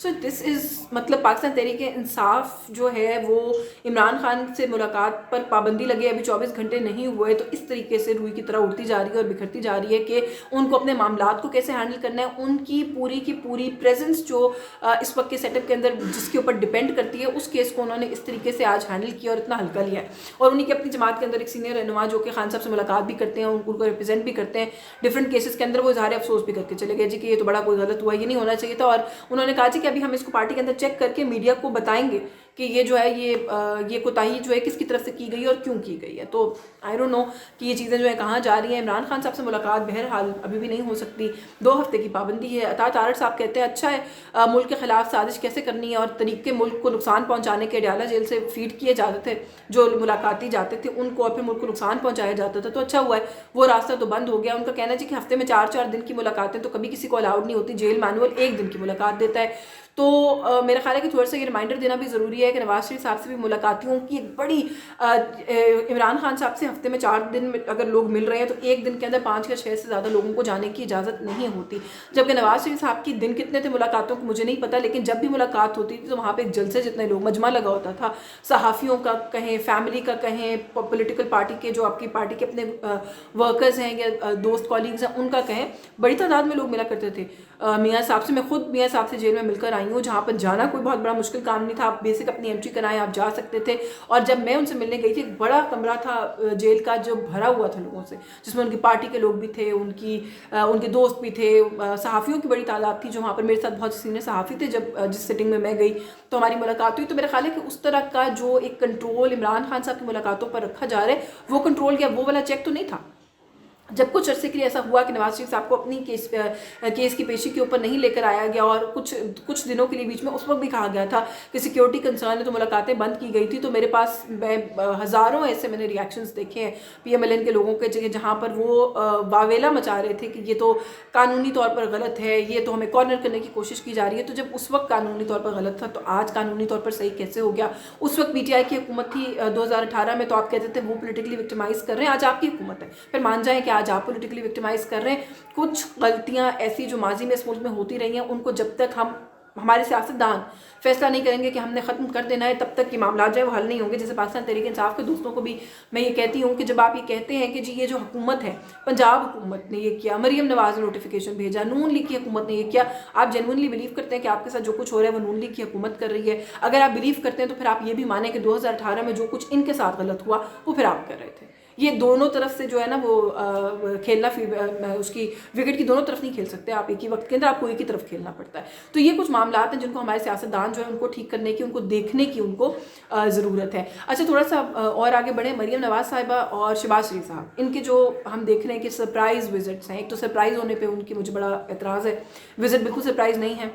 سو دس از مطلب پاکستان تحریک انصاف جو ہے وہ عمران خان سے ملاقات پر پابندی لگے ابھی 24 گھنٹے نہیں ہوئے تو اس طریقے سے روئی کی طرح اڑتی جا رہی ہے اور بکھرتی جا رہی ہے کہ ان کو اپنے معاملات کو کیسے ہینڈل کرنا ہے. ان کی پوری پریزنس جو اس وقت کے سیٹ اپ کے اندر جس کے اوپر ڈپینڈ کرتی ہے اس کیس کو انہوں نے اس طریقے سے آج ہینڈل کیا اور اتنا ہلکا لیا ہے. اور انہیں کی اپنی جماعت کے اندر ایک سینئر رہنما جو کہ خان صاحب سے ملاقات بھی کرتے ہیں, ان کو ریپرزینٹ بھی کرتے ہیں ڈفرینٹ کیسز کے اندر, وہ اظہار افسوس بھی کر کے چلے گئے جی کہ یہ تو بڑا کوئی غلط ہوا, یہ نہیں ہونا چاہیے تھا. اور انہوں نے کہا جی کہ ابھی ہم اس کو پارٹی کے اندر چیک کر کے میڈیا کو بتائیں گے کہ یہ جو ہے یہ کوتاہی جو ہے کس کی طرف سے کی گئی اور کیوں کی گئی ہے. تو آئی ڈونٹ نو کہ یہ چیزیں جو ہے کہاں جا رہی ہیں. عمران خان صاحب سے ملاقات بہرحال ابھی بھی نہیں ہو سکتی, 2 ہفتے کی پابندی ہے. عطا تارڑ صاحب کہتے ہیں اچھا ہے ملک کے خلاف سازش کیسے کرنی ہے اور طریقے ملک کو نقصان پہنچانے کے اڈیالہ جیل سے فیڈ کیے جاتے تھے جو ملاقاتی جاتے تھے ان کو, اور پھر ملک کو نقصان پہنچایا جاتا تھا. تو اچھا ہوا ہے وہ راستہ تو بند ہو گیا. ان کا کہنا ہے جی کہ ہفتے میں 4 دن کی ملاقاتیں تو کبھی کسی کو الاؤڈ نہیں ہوتی, جیل مینول 1 دن کی ملاقات دیتا ہے. تو میرا خیال ہے کہ تھوڑا سا یہ ریمائنڈر دینا بھی ضروری ہے کہ نواز شریف صاحب سے بھی ملاقاتیوں کی ایک بڑی عمران خان صاحب سے ہفتے میں 4 دن میں اگر لوگ مل رہے ہیں تو 1 دن کے اندر 5 یا 6 سے زیادہ لوگوں کو جانے کی اجازت نہیں ہوتی. جبکہ نواز شریف صاحب کی دن کتنے تھے ملاقاتوں کو مجھے نہیں پتا, لیکن جب بھی ملاقات ہوتی تھی تو وہاں پہ جلسے جتنے لوگ مجمع لگا ہوتا تھا, صحافیوں کا کہیں, فیملی کا کہیں, پولیٹیکل پارٹی کے جو آپ کی پارٹی کے اپنے ورکرز ہیں یا دوست کالیگز ہیں ان کا کہیں, بڑی تعداد میں لوگ ملا کرتے تھے. میاں صاحب سے, میں خود میاں صاحب سے جیل میں مل کر آئی ہوں, جہاں پر جانا کوئی بہت بڑا مشکل کام نہیں تھا. آپ بیسک اپنی انٹری کرائیں, آپ جا سکتے تھے. اور جب میں ان سے ملنے گئی تھی, ایک بڑا کمرہ تھا جیل کا جو بھرا ہوا تھا لوگوں سے, جس میں ان کی پارٹی کے لوگ بھی تھے, ان کے دوست بھی تھے, صحافیوں کی بڑی تعداد تھی جو وہاں پر میرے ساتھ بہت سینئر صحافی تھے. جب جس سیٹنگ میں میں گئی تو ہماری ملاقات ہوئی. تو میرا خیال ہے کہ اس طرح کا جو ایک کنٹرول عمران خان صاحب کی ملاقاتوں پر رکھا جا رہا ہے وہ کنٹرول کیا, وہ والا چیک تو نہیں تھا. جب کچھ عرصے کے لیے ایسا ہوا کہ نواز شریف صاحب کو اپنی کیس کی پیشی کے اوپر نہیں لے کر آیا گیا, اور کچھ دنوں کے لیے بیچ میں اس وقت بھی کہا گیا تھا کہ سیکیورٹی کنسرن ہے تو ملاقاتیں بند کی گئی تھی, تو میرے پاس ہزاروں ایسے میں نے ریاکشنز دیکھے ہیں پی ایم ایل این کے لوگوں کے, جہاں پر وہ واویلا مچا رہے تھے کہ یہ تو قانونی طور پر غلط ہے, یہ تو ہمیں کارنر کرنے کی کوشش کی جا رہی ہے. تو جب اس وقت قانونی طور پر غلط تھا تو آج قانونی طور پر صحیح کیسے ہو گیا؟ اس وقت پی ٹی آئی کی حکومت تھی 2018 میں, تو آپ کہتے تھے وہ پولیٹیکلی وکٹمائز کر رہے ہیں. آج آپ کی حکومت ہے, پھر مان جائیں کہ آج آپ پولیٹیکلی وکٹمائز کر رہے ہیں. کچھ غلطیاں ایسی جو ماضی میں اس ملک میں ہوتی رہی ہیں, ان کو جب تک ہمارے سیاستدان فیصلہ نہیں کریں گے کہ ہم نے ختم کر دینا ہے, تب تک یہ معاملات جو ہے وہ حل نہیں ہوں گے. جیسے پاکستان تحریک انصاف کے دوستوں کو بھی میں یہ کہتی ہوں کہ جب آپ یہ کہتے ہیں کہ جی یہ جو حکومت ہے, پنجاب حکومت نے یہ کیا, مریم نواز نے نوٹیفیکیشن بھیجا, نون لیگ کی حکومت نے یہ کیا, آپ جینوئنلی بلیو کرتے ہیں کہ آپ کے ساتھ جو کچھ ہو رہا ہے وہ نون لیگ کی حکومت کر رہی ہے. اگر آپ بلیو کرتے ہیں تو پھر آپ یہ بھی مانیں کہ 2018 میں جو کچھ ان کے ساتھ غلط ہوا وہ پھر آپ کر رہے تھے. یہ دونوں طرف سے جو ہے نا وہ کھیلنا, اس کی وکٹ کی دونوں طرف نہیں کھیل سکتے آپ ایک ہی وقت کے اندر, آپ کو ایک ہی طرف کھیلنا پڑتا ہے. تو یہ کچھ معاملات ہیں جن کو ہمارے سیاستدان جو ہے ان کو ٹھیک کرنے کی, ان کو دیکھنے کی ان کو ضرورت ہے. اچھا تھوڑا سا اور آگے بڑھیں. مریم نواز صاحبہ اور شہباز شریف صاحب, ان کے جو ہم دیکھ رہے ہیں کہ سرپرائز وزٹس ہیں. ایک تو سرپرائز ہونے پہ ان کی مجھے بڑا اعتراض ہے, وزٹ بالکل سرپرائز نہیں ہے.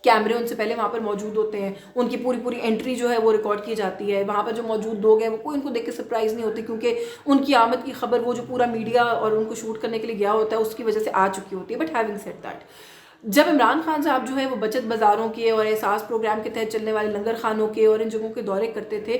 کیمرے ان سے پہلے وہاں پر موجود ہوتے ہیں, ان کی پوری انٹری جو ہے وہ ریکارڈ کی جاتی ہے. وہاں پر جو موجود لوگ ہیں وہ کوئی ان کو دیکھ کے سرپرائز نہیں ہوتے, کیونکہ ان کی آمد کی خبر وہ جو پورا میڈیا اور ان کو شوٹ کرنے کے لیے گیا ہوتا ہے اس کی وجہ سے آ چکی ہوتی ہے. بٹ ہیونگ سیڈ دیٹ, جب عمران خان صاحب جو ہے وہ بچت بازاروں کے اور احساس پروگرام کے تحت چلنے والے لنگر خانوں کے اور ان جگہوں کے دورے کرتے تھے,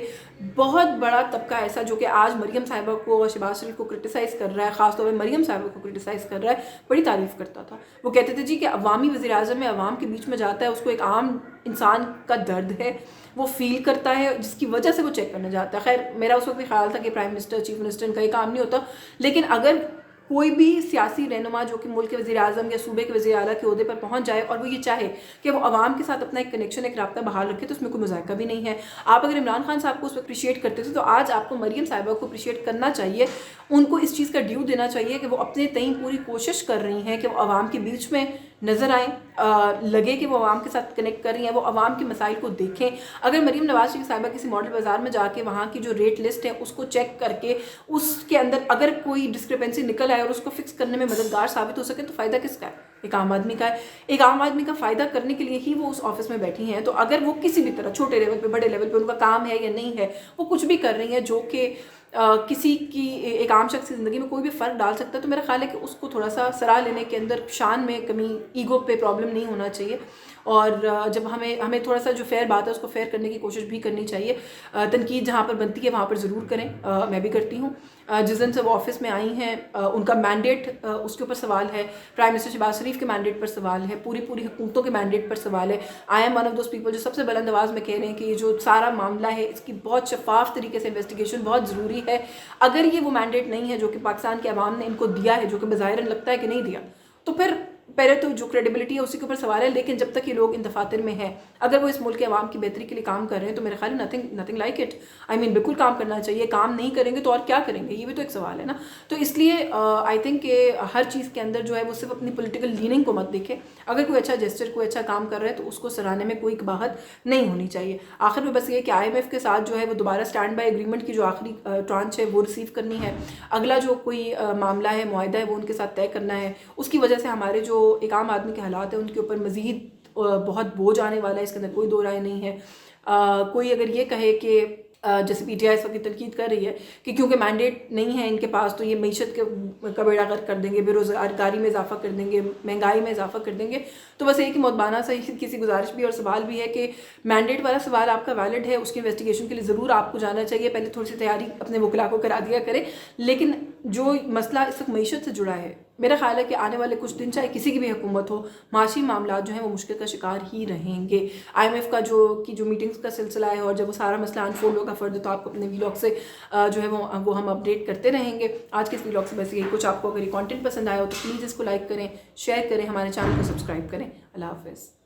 بہت بڑا طبقہ ایسا جو کہ آج مریم صاحبہ کو اور شہباز شریف کو کرٹیسائز کر رہا ہے, خاص طور پہ مریم صاحبہ کو کرٹیسائز کر رہا ہے, بڑی تعریف کرتا تھا. وہ کہتے تھے جی کہ عوامی وزیر اعظم میں عوام کے بیچ میں جاتا ہے, اس کو ایک عام انسان کا درد ہے وہ فیل کرتا ہے, جس کی وجہ سے وہ چیک کرنے جاتا ہے. خیر میرا اس وقت بھی خیال تھا کہ پرائم منسٹر, چیف منسٹر کا یہ کام نہیں ہوتا, لیکن اگر کوئی بھی سیاسی رہنما جو کہ ملک کے وزیر اعظم یا صوبے کے وزیر اعلیٰ کے عہدے پر پہنچ جائے اور وہ یہ چاہے کہ وہ عوام کے ساتھ اپنا ایک کنیکشن, ایک رابطہ بحال رکھے, تو اس میں کوئی مذائقہ بھی نہیں ہے. آپ اگر عمران خان صاحب کو اس وقت اپریشیٹ کرتے تھے تو آج آپ کو مریم صاحبہ کو اپریشیٹ کرنا چاہیے. ان کو اس چیز کا ڈیو دینا چاہیے کہ وہ اپنے تئیں پوری کوشش کر رہی ہیں کہ وہ عوام کے بیچ میں نظر آئیں, لگے کہ وہ عوام کے ساتھ کنیکٹ کر رہی ہیں, وہ عوام کے مسائل کو دیکھیں. اگر مریم نواز شریف صاحبہ کسی ماڈل بازار میں جا کے وہاں کی جو ریٹ لسٹ ہے اس کو چیک کر کے اس کے اندر اگر کوئی ڈسکرپنسی نکل آئے اور اس کو فکس کرنے میں مددگار ثابت ہو سکے تو فائدہ کس کا ہے؟ ایک عام آدمی کا ہے. ایک عام آدمی کا فائدہ کرنے کے لیے ہی وہ اس آفس میں بیٹھی ہیں. تو اگر وہ کسی بھی طرح چھوٹے لیول پہ, بڑے لیول پہ, ان کا کام ہے یا نہیں ہے, وہ کچھ بھی کر رہی ہیں جو کہ کسی کی ایک عام شخص کی زندگی میں کوئی بھی فرق ڈال سکتا ہے, تو میرا خیال ہے کہ اس کو تھوڑا سا سراہ لینے کے اندر شان میں کمی, ایگو پہ پرابلم نہیں ہونا چاہیے. اور جب ہمیں تھوڑا سا جو فیئر بات ہے اس کو فیئر کرنے کی کوشش بھی کرنی چاہیے. تنقید جہاں پر بنتی ہے وہاں پر ضرور کریں, میں بھی کرتی ہوں. جس دن سے وہ آفس میں آئی ہیں ان کا مینڈیٹ اس کے اوپر سوال ہے, پرائم منسٹر شہباز شریف کے مینڈیٹ پر سوال ہے, پوری حکومتوں کے مینڈیٹ پر سوال ہے. I am one of those people جو سب سے بلند آواز میں کہہ رہے ہیں کہ یہ جو سارا معاملہ ہے اس کی بہت شفاف طریقے سے انویسٹیگیشن بہت ضروری ہے. اگر یہ وہ مینڈیٹ نہیں ہے جو کہ پاکستان کے عوام نے ان کو دیا ہے, جو کہ بظاہر لگتا ہے کہ نہیں دیا, تو پھر پہلے تو جو کریڈیبلٹی ہے اسی کے اوپر سوال ہے. لیکن جب تک یہ لوگ ان دفاتر میں ہیں, اگر وہ اس ملک کے عوام کی بہتری کے لیے کام کر رہے ہیں تو میرے خیال ہے نتھنگ لائک اٹ. آئی مین بالکل کام کرنا چاہیے. کام نہیں کریں گے تو اور کیا کریں گے, یہ بھی تو ایک سوال ہے نا. تو اس لیے آئی تھنک کہ ہر چیز کے اندر جو ہے وہ صرف اپنی پولیٹیکل لیننگ کو مت دیکھے. اگر کوئی اچھا جسچر, کوئی اچھا کام کر رہا ہے تو اس کو سراہنے میں کوئی قباحت نہیں ہونی چاہیے. آخر میں بس یہ کہ آئی ایم ایف کے ساتھ جو ہے وہ دوبارہ اسٹینڈ بائی ایگریمنٹ کی جو آخری ٹرانچ ہے وہ ریسیو کرنی ہے. اگلا جو کوئی معاملہ ہے, معاہدہ ہے, وہ ان کے ساتھ طے کرنا ہے. اس کی وجہ سے ہمارے جو ایک عام آدمی کے حالات ہیں ان کے اوپر مزید بہت بوجھ آنے والا ہے, اس کے اندر کوئی دو رائے نہیں ہے. کوئی اگر یہ کہے کہ جیسے پی ٹی آئی اس وقت تنقید کر رہی ہے کہ کیونکہ مینڈیٹ نہیں ہے ان کے پاس تو یہ معیشت کا بیڑا غرق کر دیں گے, بے روزگاری میں اضافہ کر دیں گے, مہنگائی میں اضافہ کر دیں گے. تو بس ایک ہی مدبانہ سے کسی گزارش بھی اور سوال بھی ہے کہ مینڈیٹ والا سوال آپ کا ویلڈ ہے, اس کی انویسٹیگیشن کے لیے ضرور آپ کو جانا چاہیے. پہلے تھوڑی سی تیاری اپنے وکلا کو کرا دیا کریں. لیکن جو مسئلہ اس وقت معیشت سے جڑا ہے, میرا خیال ہے کہ آنے والے کچھ دن چاہے کسی کی بھی حکومت ہو, معاشی معاملات جو ہیں وہ مشکل کا شکار ہی رہیں گے. آئی ایم ایف کا جو میٹنگز کا سلسلہ ہے اور جب وہ سارا مسئلہ انفولڈ ہوگا فرد تو آپ کو اپنے ویلاگ سے جو ہے وہ ہم اپڈیٹ کرتے رہیں گے. آج کے اس ویلاگ سے بس یہی کچھ. آپ کو اگر یہ کانٹینٹ پسند آیا ہو تو پلیز اس کو لائک کریں, شیئر کریں, ہمارے چینل کو سبسکرائب کریں. اللہ حافظ.